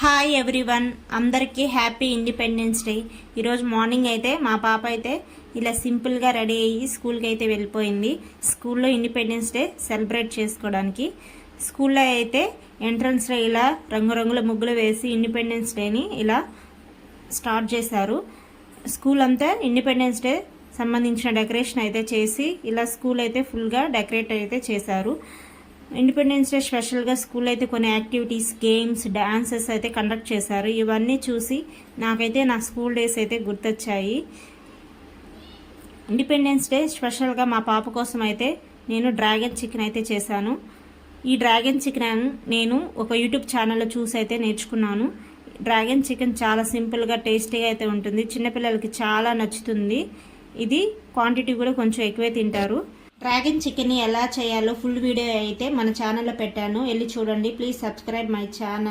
Hi everyone, అందరికీ happy independence day. ఈరోజు morning అయితే మా పాప అయితే ఇలా సింపుల్గా రెడీ అయ్యి స్కూల్కి అయితే వెళ్ళిపోయింది. స్కూల్లో ఇండిపెండెన్స్ డే సెలబ్రేట్ చేసుకోవడానికి స్కూల్లో అయితే ఎంట్రన్స్లో ఇలా రంగురంగుల ముగ్గులు వేసి ఇండిపెండెన్స్ డేని ఇలా స్టార్ట్ చేశారు. స్కూల్ అంతా ఇండిపెండెన్స్ డే సంబంధించిన డెకరేషన్ అయితే చేసి ఇలా స్కూల్ అయితే ఫుల్గా డెకరేట్ అయితే చేశారు. ఇండిపెండెన్స్ డే స్పెషల్గా స్కూల్ అయితే కొన్ని యాక్టివిటీస్, గేమ్స్, డాన్సెస్ అయితే కండక్ట్ చేశారు. ఇవన్నీ చూసి నాకైతే నా స్కూల్ డేస్ అయితే గుర్తొచ్చాయి. ఇండిపెండెన్స్ డే స్పెషల్గా మా పాప కోసం అయితే నేను డ్రాగన్ చికెన్ అయితే చేశాను. ఈ డ్రాగన్ చికెన్ నేను ఒక యూట్యూబ్ ఛానల్లో చూసి అయితే నేర్చుకున్నాను. డ్రాగన్ చికెన్ చాలా సింపుల్గా టేస్టీగా అయితే ఉంటుంది. చిన్నపిల్లలకి చాలా నచ్చుతుంది. ఇది క్వాంటిటీ కూడా కొంచెం ఎక్కువే తింటారు. డ్రాగన్ చికెన్ని ఎలా చేయాలో ఫుల్ వీడియో అయితే మన ఛానల్లో పెట్టాను, వెళ్ళి చూడండి. Please subscribe my channel.